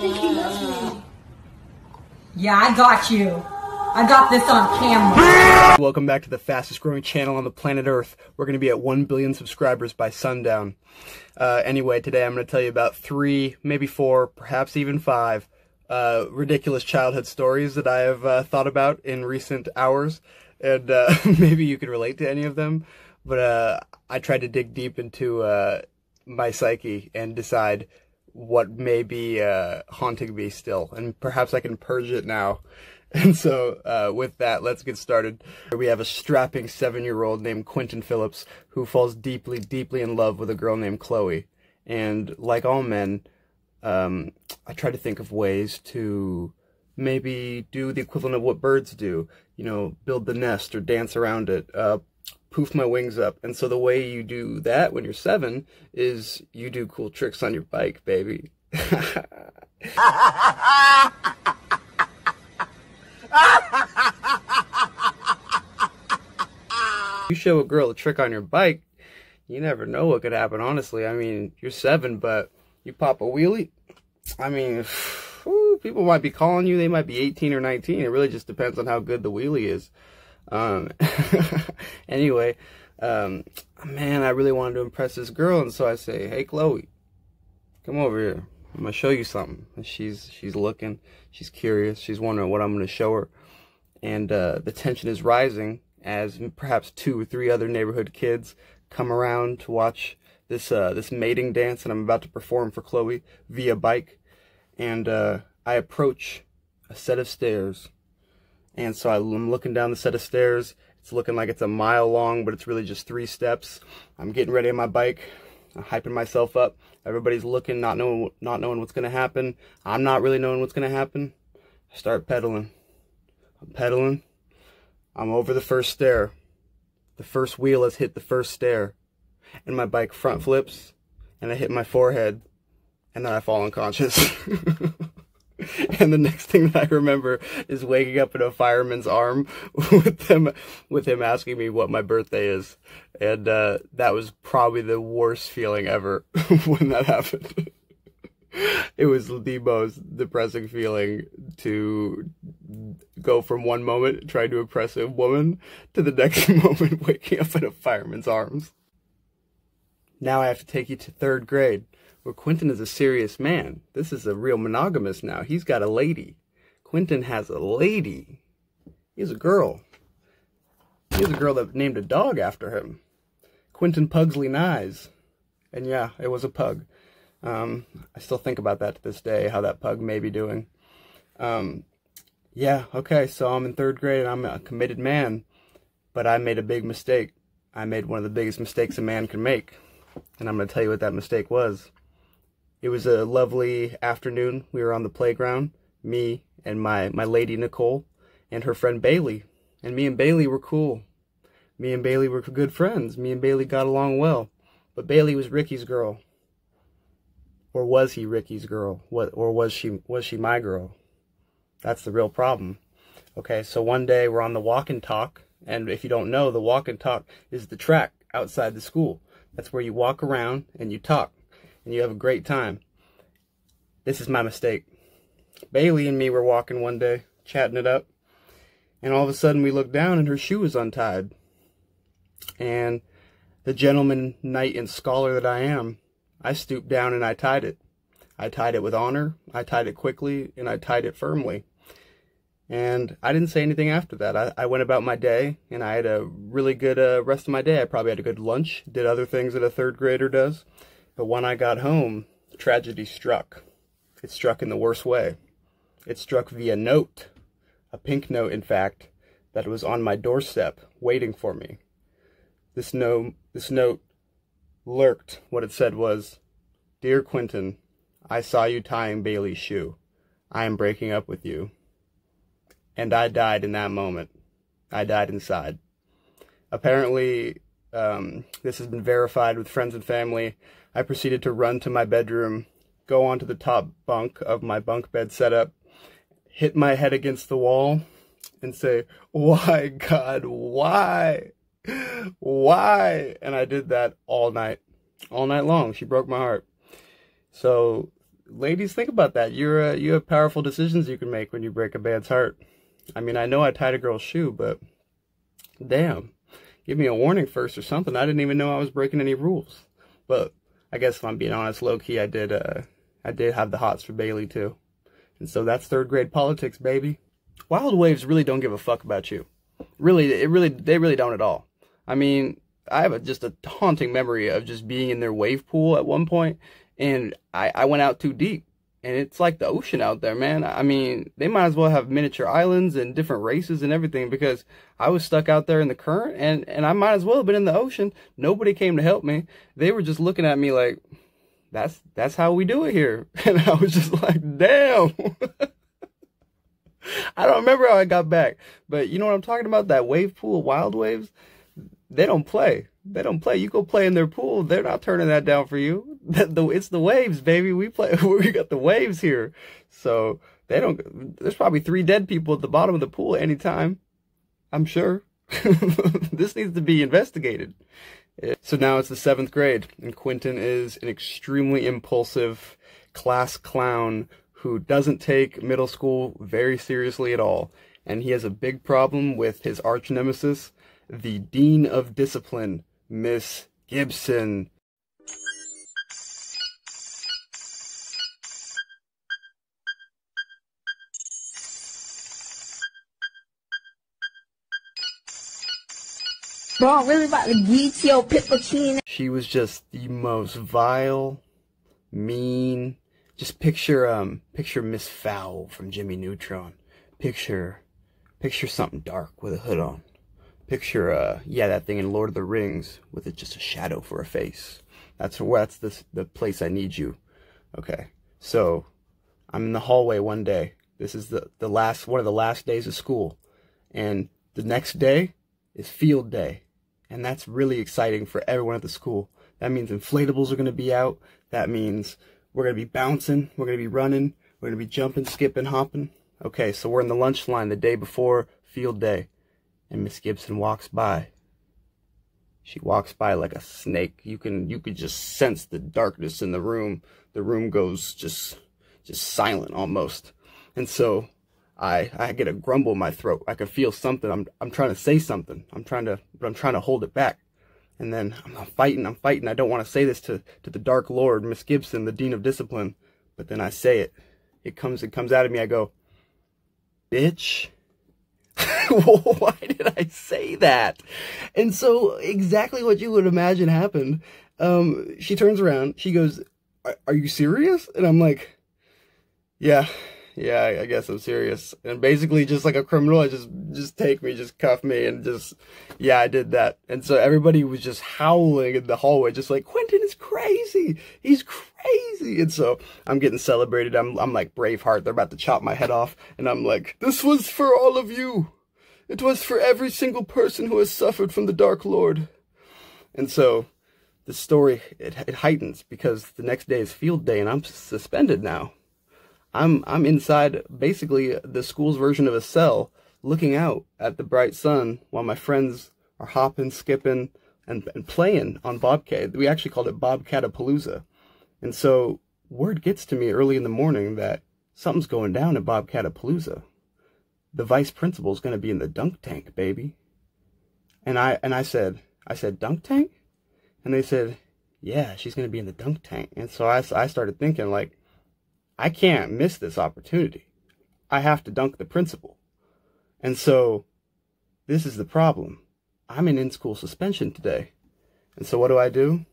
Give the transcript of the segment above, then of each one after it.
think he loves me. Yeah, I got you. I got this on camera. Welcome back to the fastest growing channel on the planet Earth. We're going to be at 1 billion subscribers by sundown. Anyway, today I'm going to tell you about 3, maybe 4, perhaps even 5 ridiculous childhood stories that I have thought about in recent hours. And maybe you could relate to any of them. But I tried to dig deep into my psyche and decide what may be haunting me still. And perhaps I can purge it now. And so, with that, let's get started. We have a strapping 7-year-old named Quentin Phillips who falls deeply, deeply in love with a girl named Chloe. And like all men, I try to think of ways to maybe do the equivalent of what birds do. You know, build the nest or dance around it, poof my wings up. And so the way you do that when you're 7 is you do cool tricks on your bike, baby. You show a girl a trick on your bike, you never know what could happen, honestly. I mean, you're 7, but you pop a wheelie, I mean, whew, people might be calling you, they might be 18 or 19, it really just depends on how good the wheelie is. Anyway, man, I really wanted to impress this girl, and so I say, hey, Chloe, come over here. I'm gonna show you something. And she's looking, she's curious, she's wondering what I'm gonna show her. And the tension is rising as perhaps 2 or 3 other neighborhood kids come around to watch this this mating dance that I'm about to perform for Chloe via bike. And I approach a set of stairs. And so I'm looking down the set of stairs. It's looking like it's a mile long, but it's really just 3 steps. I'm getting ready on my bike. I'm hyping myself up. Everybody's looking, not knowing what's going to happen. I'm not really knowing what's going to happen. I start pedaling. I'm pedaling. I'm over the first stair. The first wheel has hit the first stair. And my bike front flips. And I hit my forehead. And then I fall unconscious. And the next thing that I remember is waking up in a fireman's arm with him asking me what my birthday is. And that was probably the worst feeling ever when that happened. It was the most depressing feeling to go from one moment trying to impress a woman to the next moment waking up in a fireman's arms. Now I have to take you to 3rd grade. Where Quentin is a serious man. This is a real monogamous now. He's got a lady. Quentin has a lady. He has a girl. He has a girl that named a dog after him. Quentin Pugsley Nyes. And yeah, it was a pug. I still think about that to this day, how that pug may be doing. Yeah, okay, so I'm in 3rd grade and I'm a committed man. But I made a big mistake. I made one of the biggest mistakes a man can make. And I'm going to tell you what that mistake was. It was a lovely afternoon. We were on the playground, me and my lady Nicole and her friend Bailey. And me and Bailey were cool. Me and Bailey were good friends. Me and Bailey got along well. But Bailey was Ricky's girl. Or was he Ricky's girl? Or was she my girl? That's the real problem. Okay, so one day we're on the walk and talk. And if you don't know, the walk and talk is the track outside the school. That's where you walk around and you talk. And you have a great time. This is my mistake. Bailey and me were walking one day, chatting it up, and all of a sudden we looked down and her shoe was untied. And the gentleman, knight, and scholar that I am, I stooped down and I tied it. I tied it with honor, I tied it quickly, and I tied it firmly. And I didn't say anything after that. I went about my day, and I had a really good rest of my day. I probably had a good lunch, did other things that a 3rd grader does. But when I got home, tragedy struck. It struck in the worst way. It struck via note, a pink note, in fact, that was on my doorstep, waiting for me. This note lurked. What it said was, "Dear Quentin, I saw you tying Bailey's shoe. I am breaking up with you." And I died in that moment. I died inside. Apparently, this has been verified with friends and family. I proceeded to run to my bedroom, go onto the top bunk of my bunk bed setup, hit my head against the wall, and say, "Why, God, why? Why?" And I did that all night long. She broke my heart. So ladies, think about that. You have powerful decisions you can make when you break a man's heart. I mean, I know I tied a girl's shoe, but damn, give me a warning first or something. I didn't even know I was breaking any rules. But I guess if I'm being honest, low-key, I did have the hots for Bailey too. And so that's third grade politics, baby. Wild Waves really don't give a fuck about you. They really don't at all. I mean, I have just a haunting memory of just being in their wave pool at one point, and I went out too deep. And it's like the ocean out there, man. I mean, they might as well have miniature islands and different races and everything, because I was stuck out there in the current, and I might as well have been in the ocean. Nobody came to help me. They were just looking at me like, that's how we do it here. And I was just like, damn. I don't remember how I got back, but you know what I'm talking about? That wave pool, Wild Waves, they don't play. They don't play. You go play in their pool, they're not turning that down for you. It's the waves, baby. We got the waves here. So they don't, there's probably 3 dead people at the bottom of the pool at any time. I'm sure. This needs to be investigated. So now it's the 7th grade, and Quentin is an extremely impulsive class clown who doesn't take middle school very seriously at all. And he has a big problem with his arch nemesis, the Dean of Discipline, Miss Gibson. Bro, I'm really about to get your pippuccino. She was just the most vile, mean. Just picture Miss Fowl from Jimmy Neutron. Picture something dark with a hood on. Picture, yeah, that thing in Lord of the Rings with just a shadow for a face. That's the place I need you. Okay, so I'm in the hallway one day. This is one of the last days of school, and the next day is field day, and that's really exciting for everyone at the school. That means inflatables are going to be out. That means we're going to be bouncing, we're going to be running, we're going to be jumping, skipping, hopping. Okay, so we're in the lunch line the day before field day, and Miss Gibson walks by. She walks by like a snake. You could just sense the darkness in the room. The room goes just silent almost. And so I get a grumble in my throat. I can feel something. I'm trying to say something. I'm trying to hold it back. And then I'm fighting. I don't want to say this to the Dark Lord, Miss Gibson, the Dean of Discipline. But then I say it. It comes out of me. I go, bitch. Why did I say that? And so exactly what you would imagine happened. She turns around. She goes, are you serious? And I'm like, yeah, I guess I'm serious. And basically just like a criminal, just take me, just cuff me, and yeah, I did that. And so everybody was just howling in the hallway, just like, Quentin is crazy. He's crazy. And so I'm getting celebrated. I'm like Braveheart. They're about to chop my head off. And I'm like, this was for all of you. It was for every single person who has suffered from the Dark Lord. And so the story, it heightens because the next day is field day and I'm suspended now. I'm inside basically the school's version of a cell, looking out at the bright sun while my friends are hopping, skipping, and playing on Bobcat. We actually called it Bobcatapalooza. And so word gets to me early in the morning that something's going down at Bobcatapalooza. The vice principal's going to be in the dunk tank, baby. And I said, dunk tank? And they said, yeah, she's going to be in the dunk tank. And so I started thinking, like, I can't miss this opportunity. I have to dunk the principal. And so this is the problem. I'm in school suspension today. And so what do?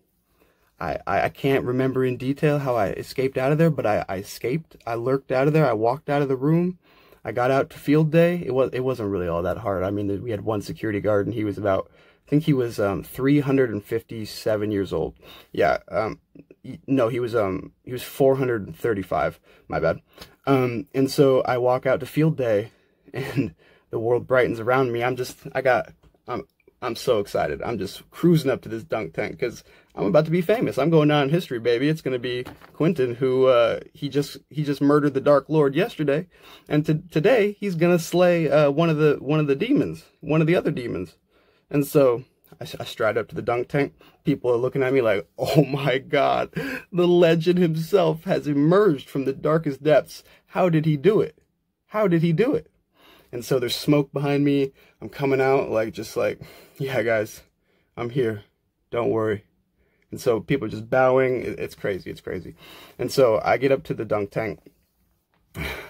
I can't remember in detail how I escaped out of there, but I escaped. I lurked out of there. I walked out of the room. I got out to field day. It wasn't really all that hard. I mean, we had one security guard, and he was about, I think he was 357 years old. Yeah, no, he was 435. My bad. And so I walk out to field day, and the world brightens around me. I'm so excited. I'm just cruising up to this dunk tank because I'm about to be famous. I'm going down in history, baby. It's going to be Quentin, who he just murdered the Dark Lord yesterday, and today he's going to slay one of the demons, one of the other demons. And so I stride up to the dunk tank. People are looking at me like, oh my God, the legend himself has emerged from the darkest depths. How did he do it? How did he do it? And so there's smoke behind me. I'm coming out just like, yeah, guys, I'm here. Don't worry. And so people are just bowing. It's crazy. It's crazy. And so I get up to the dunk tank,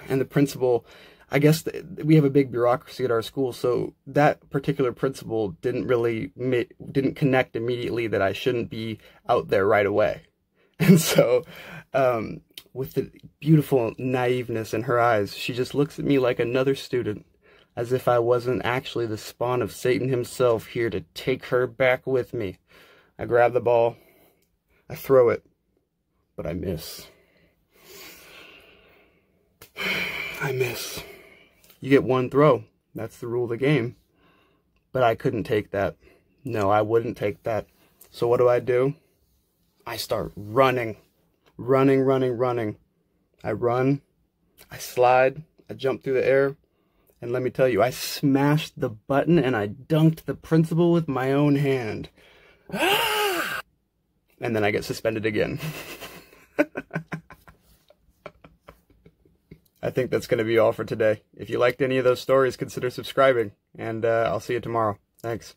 and the principal, I guess we have a big bureaucracy at our school, so that particular principal didn't connect immediately that I shouldn't be out there right away. And so with the beautiful naiveness in her eyes, she just looks at me like another student, as if I wasn't actually the spawn of Satan himself here to take her back with me. I grab the ball, I throw it, but I miss. I miss. You get one throw. That's the rule of the game. But I couldn't take that. No, I wouldn't take that. So what do? I start running. Running. I run, I slide, I jump through the air, and let me tell you, I smashed the button and I dunked the principal with my own hand. And then I get suspended again. I think that's going to be all for today. If you liked any of those stories, consider subscribing, and I'll see you tomorrow. Thanks.